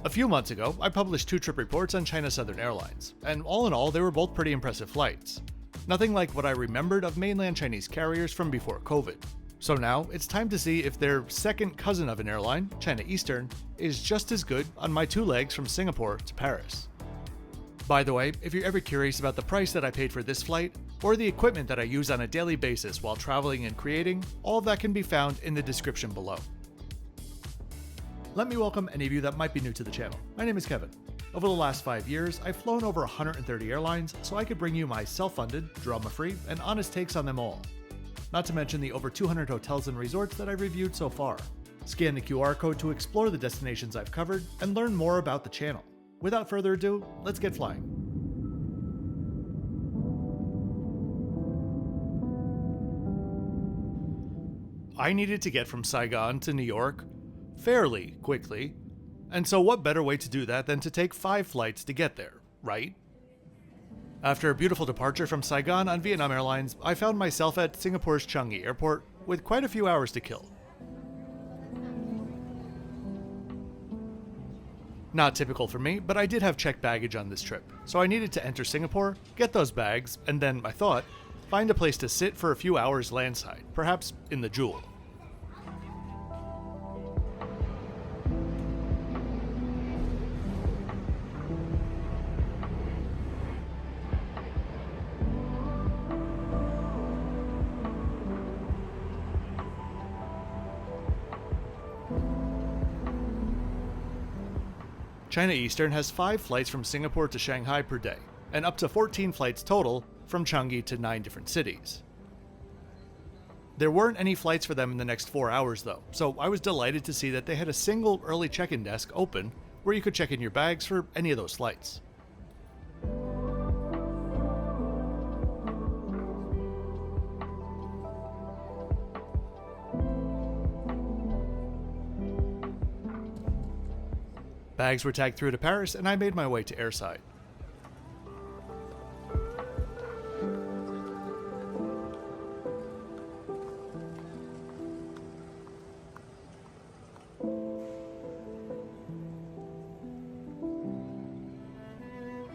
A few months ago, I published 2 trip reports on China Southern Airlines, and all in all, they were both pretty impressive flights. Nothing like what I remembered of mainland Chinese carriers from before COVID. So now, it's time to see if their second cousin of an airline, China Eastern, is just as good on my 2 legs from Singapore to Paris. By the way, if you're ever curious about the price that I paid for this flight, or the equipment that I use on a daily basis while traveling and creating, all of that can be found in the description below. Let me welcome any of you that might be new to the channel. My name is Kevin. Over the last 5 years, I've flown over 130 airlines so I could bring you my self-funded, drama-free, and honest takes on them all. Not to mention the over 200 hotels and resorts that I've reviewed so far. Scan the QR code to explore the destinations I've covered and learn more about the channel. Without further ado, let's get flying. I needed to get from Saigon to New York fairly quickly, and so what better way to do that than to take 5 flights to get there, right? After a beautiful departure from Saigon on Vietnam Airlines, I found myself at Singapore's Changi Airport with quite a few hours to kill. Not typical for me, but I did have checked baggage on this trip, so I needed to enter Singapore, get those bags, and then, I thought, find a place to sit for a few hours landside, perhaps in the Jewel. China Eastern has 5 flights from Singapore to Shanghai per day, and up to 14 flights total from Changi to 9 different cities. There weren't any flights for them in the next 4 hours though, so I was delighted to see that they had a single early check-in desk open where you could check in your bags for any of those flights. Bags were tagged through to Paris, and I made my way to airside.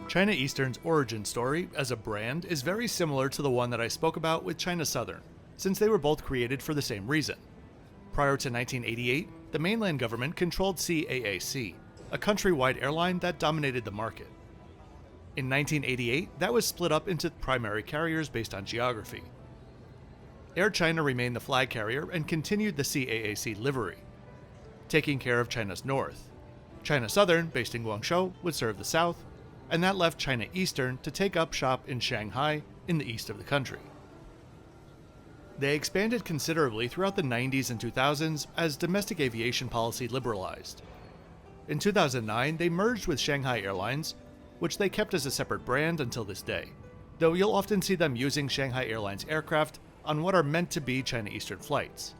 China Eastern's origin story as a brand is very similar to the one that I spoke about with China Southern, since they were both created for the same reason. Prior to 1988, the mainland government controlled CAAC, a countrywide airline that dominated the market. In 1988, that was split up into primary carriers based on geography. Air China remained the flag carrier and continued the CAAC livery, taking care of China's north. China Southern, based in Guangzhou, would serve the south, and that left China Eastern to take up shop in Shanghai in the east of the country. They expanded considerably throughout the 90s and 2000s as domestic aviation policy liberalized. In 2009, they merged with Shanghai Airlines, which they kept as a separate brand until this day, though you'll often see them using Shanghai Airlines aircraft on what are meant to be China Eastern flights.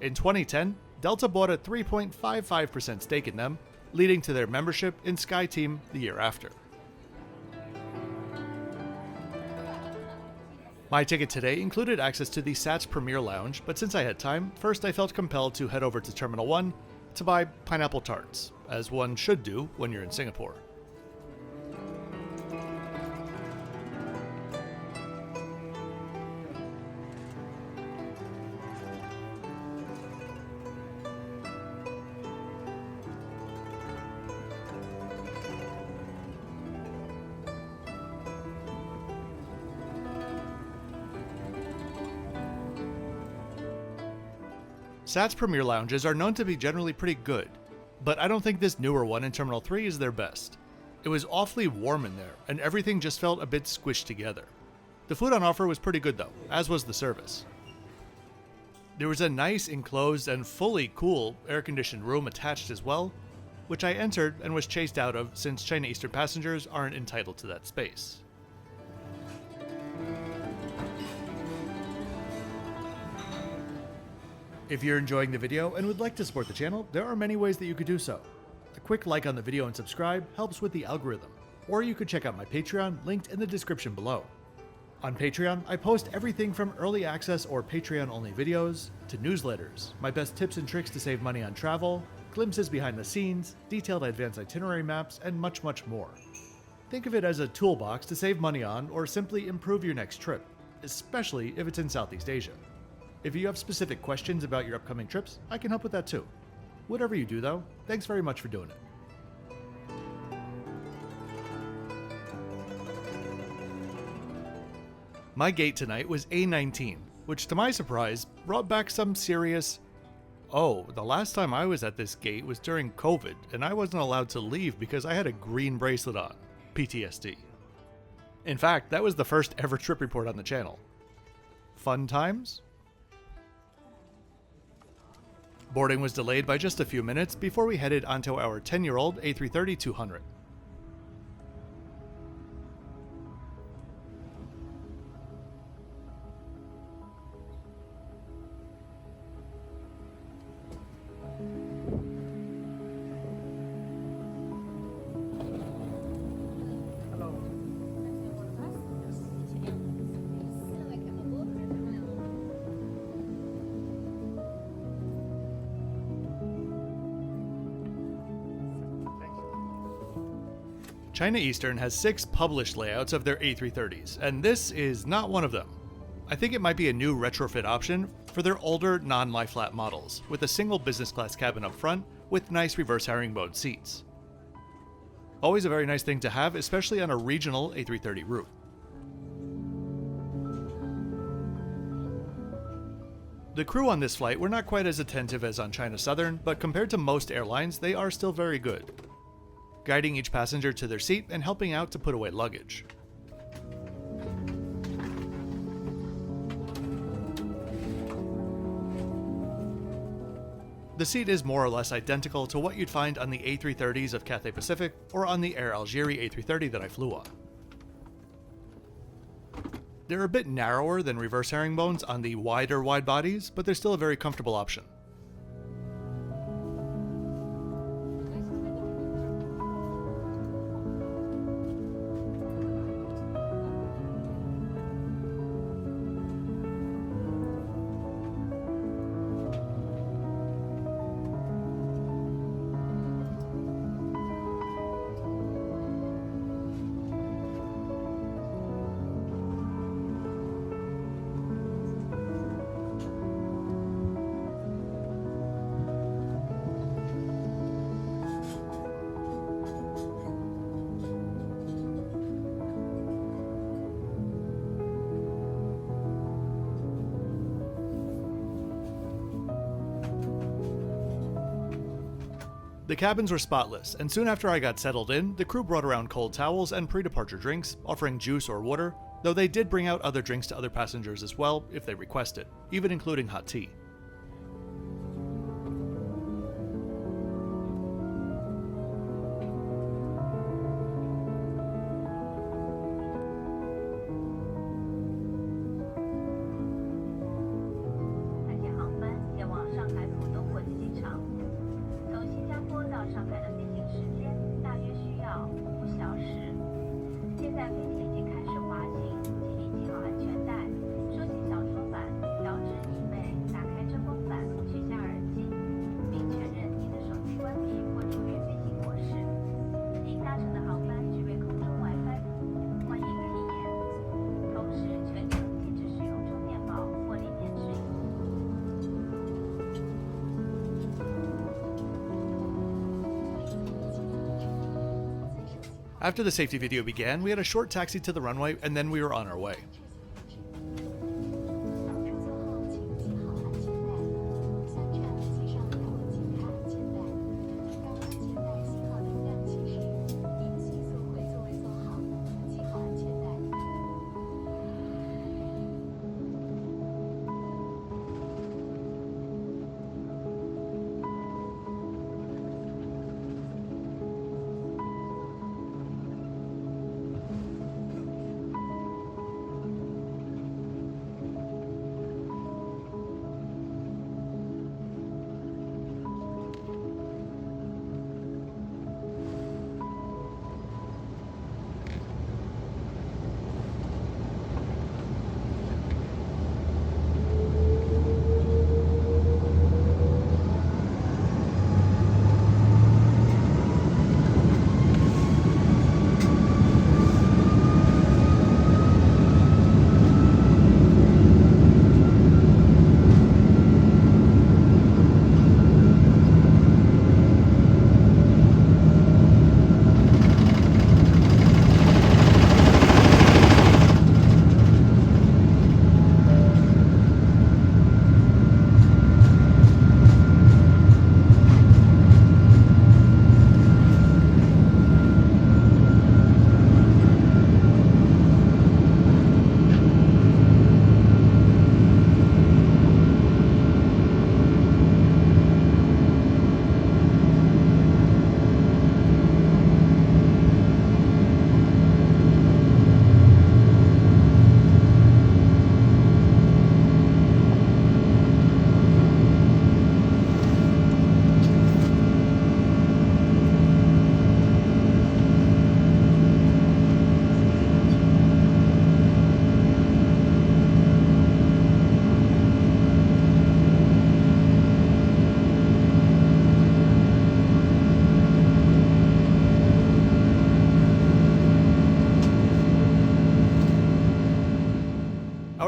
In 2010, Delta bought a 3.55% stake in them, leading to their membership in SkyTeam the year after. My ticket today included access to the SATS Premier Lounge, but since I had time, first I felt compelled to head over to Terminal 1 to buy pineapple tarts, as one should do when you're in Singapore. SATS Premier Lounges are known to be generally pretty good, but I don't think this newer one in Terminal 3 is their best. It was awfully warm in there, and everything just felt a bit squished together. The food on offer was pretty good though, as was the service. There was a nice enclosed and fully cool air-conditioned room attached as well, which I entered and was chased out of since China Eastern passengers aren't entitled to that space. If you're enjoying the video and would like to support the channel, there are many ways that you could do so. A quick like on the video and subscribe helps with the algorithm, or you could check out my Patreon linked in the description below. On Patreon, I post everything from early access or Patreon-only videos, to newsletters, my best tips and tricks to save money on travel, glimpses behind the scenes, detailed advanced itinerary maps, and much, much more. Think of it as a toolbox to save money on or simply improve your next trip, especially if it's in Southeast Asia. If you have specific questions about your upcoming trips, I can help with that too. Whatever you do though, thanks very much for doing it. My gate tonight was A19, which to my surprise brought back some serious, oh, the last time I was at this gate was during COVID and I wasn't allowed to leave because I had a green bracelet on. PTSD. In fact, that was the first ever trip report on the channel. Fun times? Boarding was delayed by just a few minutes before we headed onto our 10-year-old A330-200. China Eastern has 6 published layouts of their A330s, and this is not one of them. I think it might be a new retrofit option for their older non-lie-flat models, with a single business class cabin up front with nice reverse herringbone seats. Always a very nice thing to have, especially on a regional A330 route. The crew on this flight were not quite as attentive as on China Southern, but compared to most airlines, they are still very good, guiding each passenger to their seat and helping out to put away luggage. The seat is more or less identical to what you'd find on the A330s of Cathay Pacific or on the Air Algérie A330 that I flew on. They're a bit narrower than reverse herringbones on the wider wide bodies, but they're still a very comfortable option. The cabins were spotless, and soon after I got settled in, the crew brought around cold towels and pre-departure drinks, offering juice or water, though they did bring out other drinks to other passengers as well, if they requested, even including hot tea. After the safety video began, we had a short taxi to the runway and then we were on our way.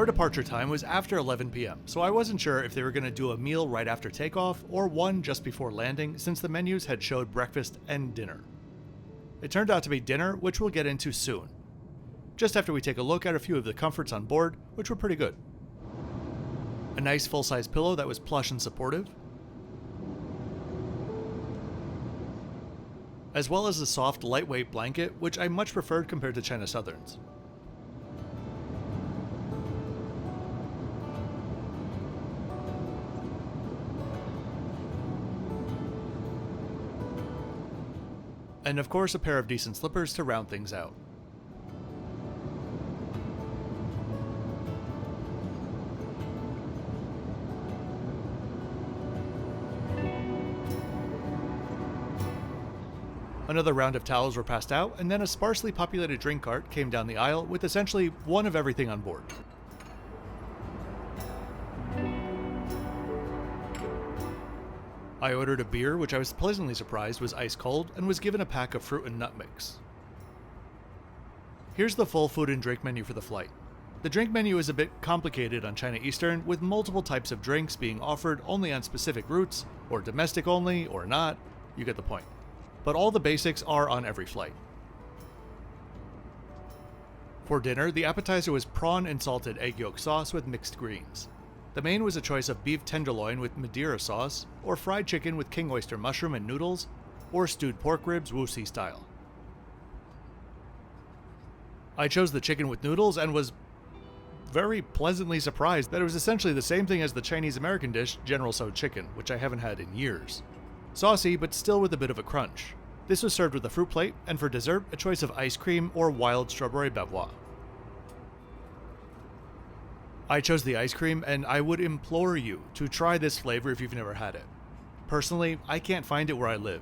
Our departure time was after 11 p.m., so I wasn't sure if they were going to do a meal right after takeoff or one just before landing, since the menus had showed breakfast and dinner. It turned out to be dinner, which we'll get into soon, just after we take a look at a few of the comforts on board, which were pretty good. A nice full-size pillow that was plush and supportive, as well as a soft, lightweight blanket, which I much preferred compared to China Southern's. And of course, a pair of decent slippers to round things out. Another round of towels were passed out, and then a sparsely populated drink cart came down the aisle with essentially one of everything on board. I ordered a beer, which I was pleasantly surprised was ice cold, and was given a pack of fruit and nut mix. Here's the full food and drink menu for the flight. The drink menu is a bit complicated on China Eastern, with multiple types of drinks being offered only on specific routes, or domestic only, or not. You get the point. But all the basics are on every flight. For dinner, the appetizer was prawn and salted egg yolk sauce with mixed greens. The main was a choice of beef tenderloin with Madeira sauce, or fried chicken with king oyster mushroom and noodles, or stewed pork ribs Wuxi style. I chose the chicken with noodles and was very pleasantly surprised that it was essentially the same thing as the Chinese American dish General Tso chicken, which I haven't had in years. Saucy, but still with a bit of a crunch. This was served with a fruit plate, and for dessert, a choice of ice cream or wild strawberry bavois. I chose the ice cream, and I would implore you to try this flavor if you've never had it. Personally, I can't find it where I live.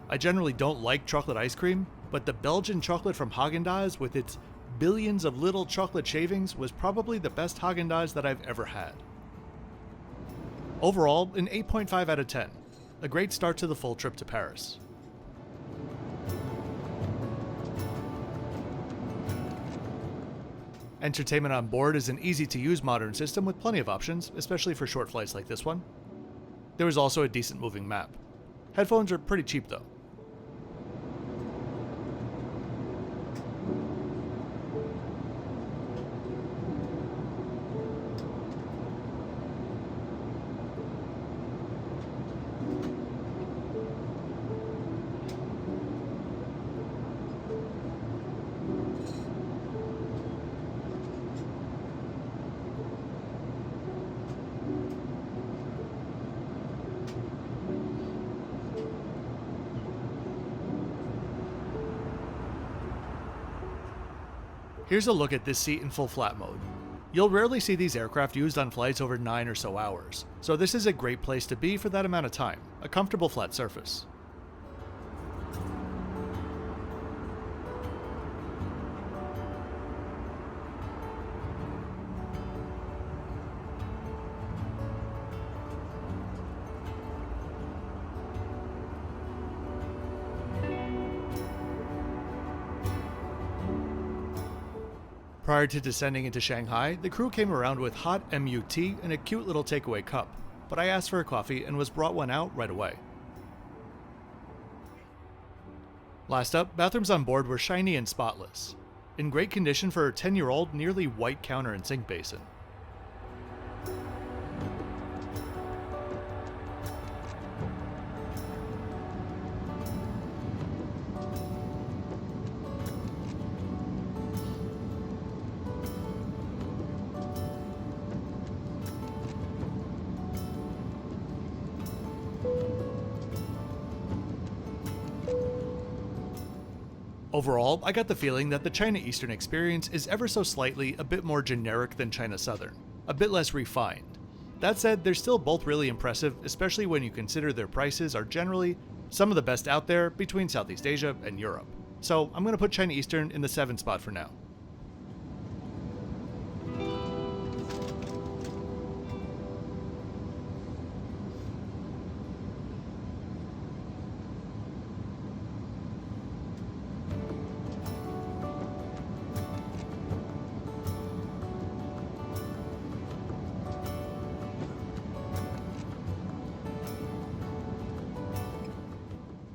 I generally don't like chocolate ice cream, but the Belgian chocolate from Haagen-Dazs with its billions of little chocolate shavings was probably the best Haagen-Dazs that I've ever had. Overall, an 8.5 out of 10. A great start to the full trip to Paris. Entertainment on board is an easy-to-use modern system with plenty of options, especially for short flights like this one. There was also a decent moving map. Headphones are pretty cheap though. Here's a look at this seat in full flat mode. You'll rarely see these aircraft used on flights over 9 or so hours, so this is a great place to be for that amount of time, a comfortable flat surface. Prior to descending into Shanghai, the crew came around with hot MUT and a cute little takeaway cup, but I asked for a coffee and was brought one out right away. Last up, bathrooms on board were shiny and spotless, in great condition for a 10-year-old nearly white counter and sink basin. Overall, I got the feeling that the China Eastern experience is ever so slightly a bit more generic than China Southern, a bit less refined. That said, they're still both really impressive, especially when you consider their prices are generally some of the best out there between Southeast Asia and Europe. So I'm going to put China Eastern in the 7 spot for now.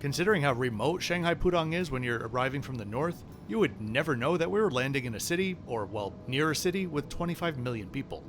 Considering how remote Shanghai Pudong is when you're arriving from the north, you would never know that we were landing in a city, or well, near a city, with 25 million people.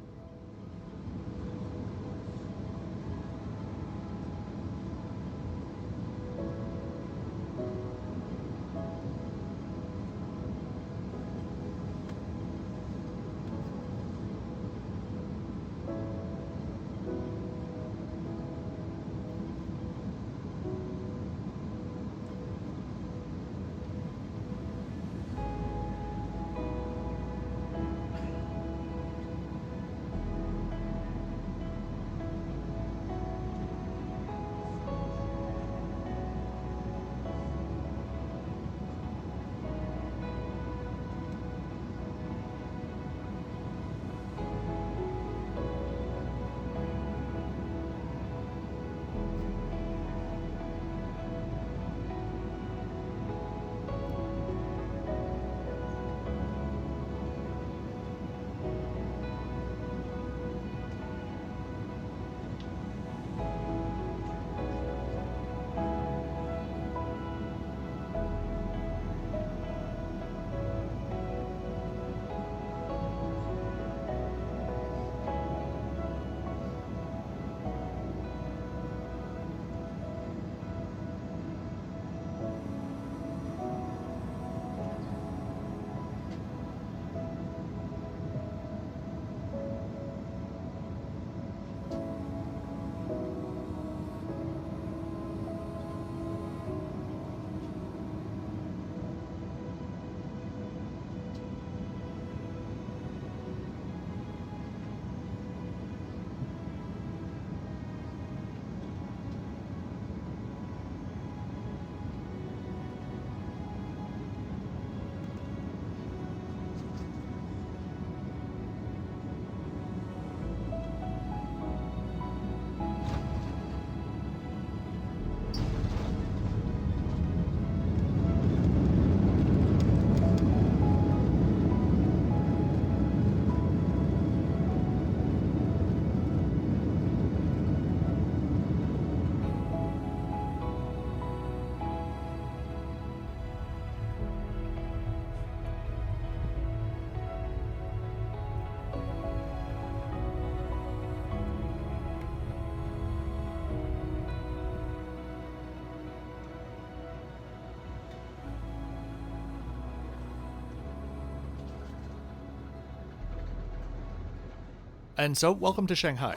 And so, welcome to Shanghai.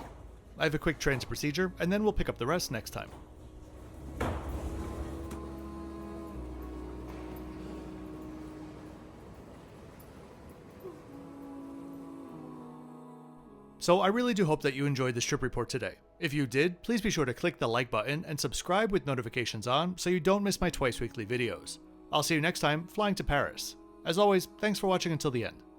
I have a quick transit procedure, and then we'll pick up the rest next time. So I really do hope that you enjoyed this trip report today. If you did, please be sure to click the like button and subscribe with notifications on so you don't miss my twice weekly videos. I'll see you next time flying to Paris. As always, thanks for watching until the end.